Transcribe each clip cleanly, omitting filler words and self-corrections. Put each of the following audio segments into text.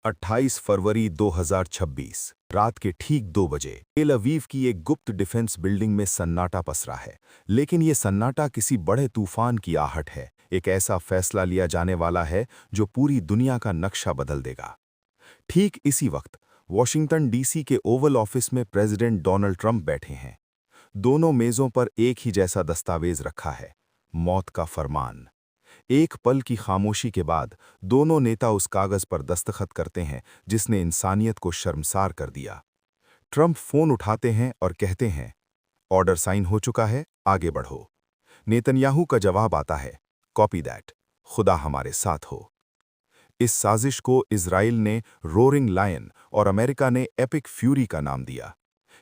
28 फरवरी 2026 रात के ठीक 2 बजे तेल अवीव की एक गुप्त डिफेंस बिल्डिंग में सन्नाटा पसरा है। लेकिन ये सन्नाटा किसी बड़े तूफान की आहट है। एक ऐसा फैसला लिया जाने वाला है जो पूरी दुनिया का नक्शा बदल देगा। ठीक इसी वक्त वॉशिंगटन डीसी के ओवल ऑफिस में प्रेसिडेंट डोनाल्ड ट्रंप बैठे हैं। दोनों मेजों पर एक ही जैसा दस्तावेज रखा है, मौत का फरमान। एक पल की खामोशी के बाद दोनों नेता उस कागज पर दस्तखत करते हैं जिसने इंसानियत को शर्मसार कर दिया। ट्रंप फोन उठाते हैं और कहते हैं, ऑर्डर साइन हो चुका है, आगे बढ़ो। नेतन्याहू का जवाब आता है, कॉपी दैट, खुदा हमारे साथ हो। इस साजिश को इजराइल ने रोरिंग लायन और अमेरिका ने एपिक फ्यूरी का नाम दिया।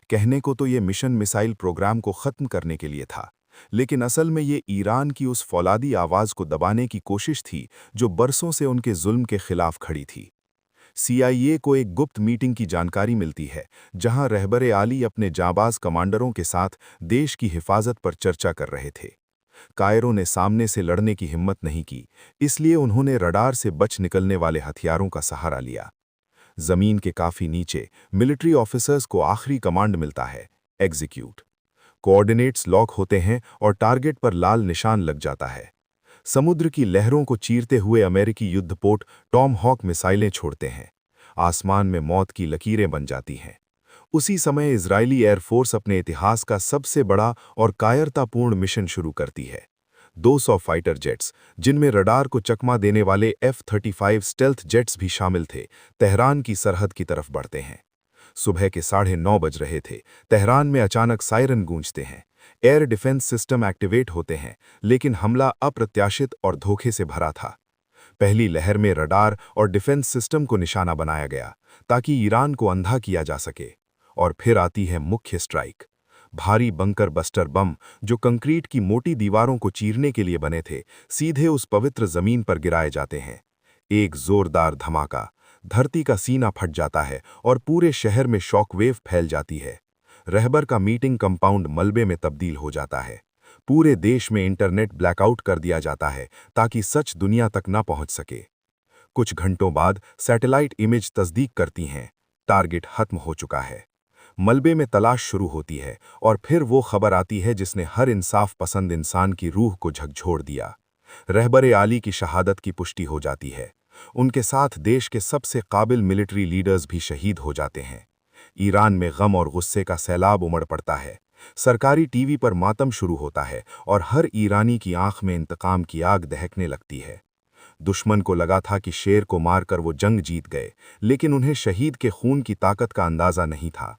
कहने को तो ये मिशन मिसाइल प्रोग्राम को खत्म करने के लिए था, लेकिन असल में ये ईरान की उस फौलादी आवाज को दबाने की कोशिश थी जो बरसों से उनके जुल्म के खिलाफ खड़ी थी। CIA को एक गुप्त मीटिंग की जानकारी मिलती है जहां रहबरे आली अपने जाबाज कमांडरों के साथ देश की हिफाजत पर चर्चा कर रहे थे। कायरो ने सामने से लड़ने की हिम्मत नहीं की, इसलिए उन्होंने रडार से बच निकलने वाले हथियारों का सहारा लिया। जमीन के काफी नीचे मिलिट्री ऑफिसर्स को आखिरी कमांड मिलता है, एग्जीक्यूट। कोऑर्डिनेट्स लॉक होते हैं और टारगेट पर लाल निशान लग जाता है। समुद्र की लहरों को चीरते हुए अमेरिकी युद्धपोत टॉम हॉक मिसाइलें छोड़ते हैं। आसमान में मौत की लकीरें बन जाती हैं। उसी समय इजरायली एयरफोर्स अपने इतिहास का सबसे बड़ा और कायरतापूर्ण मिशन शुरू करती है। 200 फाइटर जेट्स, जिनमें रडार को चकमा देने वाले F-35 स्टेल्थ जेट्स भी शामिल थे, तेहरान की सरहद की तरफ बढ़ते हैं। सुबह के 9:30 बज रहे थे। तेहरान में अचानक सायरन गूंजते हैं। एयर डिफेंस सिस्टम एक्टिवेट होते हैं, लेकिन हमला अप्रत्याशित और धोखे से भरा था। पहली लहर में रडार और डिफेंस सिस्टम को निशाना बनाया गया ताकि ईरान को अंधा किया जा सके। और फिर आती है मुख्य स्ट्राइक। भारी बंकर बस्टर बम, जो कंक्रीट की मोटी दीवारों को चीरने के लिए बने थे, सीधे उस पवित्र जमीन पर गिराए जाते हैं। एक जोरदार धमाका, धरती का सीना फट जाता है और पूरे शहर में शॉकवेव फैल जाती है। रहबर का मीटिंग कंपाउंड मलबे में तब्दील हो जाता है। पूरे देश में इंटरनेट ब्लैकआउट कर दिया जाता है ताकि सच दुनिया तक न पहुंच सके। कुछ घंटों बाद सैटेलाइट इमेज तस्दीक करती हैं, टारगेट खत्म हो चुका है। मलबे में तलाश शुरू होती है और फिर वो खबर आती है जिसने हर इंसाफ पसंद इंसान की रूह को झकझोर दिया। रहबरे आली की शहादत की पुष्टि हो जाती है। उनके साथ देश के सबसे काबिल मिलिट्री लीडर्स भी शहीद हो जाते हैं। ईरान में गम और गुस्से का सैलाब उमड़ पड़ता है। सरकारी टीवी पर मातम शुरू होता है और हर ईरानी की आंख में इंतकाम की आग दहकने लगती है। दुश्मन को लगा था कि शेर को मारकर वो जंग जीत गए, लेकिन उन्हें शहीद के खून की ताकत का अंदाजा नहीं था।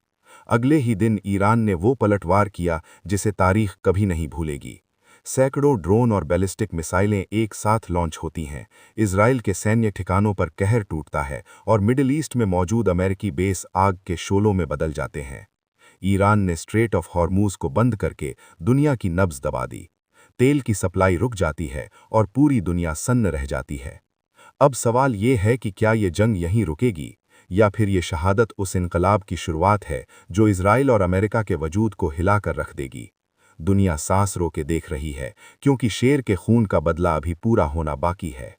अगले ही दिन ईरान ने वो पलटवार किया जिसे तारीख कभी नहीं भूलेगी। सैकड़ों ड्रोन और बैलिस्टिक मिसाइलें एक साथ लॉन्च होती हैं। इजराइल के सैन्य ठिकानों पर कहर टूटता है और मिडिल ईस्ट में मौजूद अमेरिकी बेस आग के शोलों में बदल जाते हैं। ईरान ने स्ट्रेट ऑफ हॉर्मूज को बंद करके दुनिया की नब्ज दबा दी। तेल की सप्लाई रुक जाती है और पूरी दुनिया सन्न रह जाती है। अब सवाल ये है कि क्या ये जंग यहीं रुकेगी, या फिर ये शहादत उस इनकलाब की शुरुआत है जो इजराइल और अमेरिका के वजूद को हिलाकर रख देगी। दुनिया सांस रोके देख रही है, क्योंकि शेर के खून का बदला अभी पूरा होना बाकी है।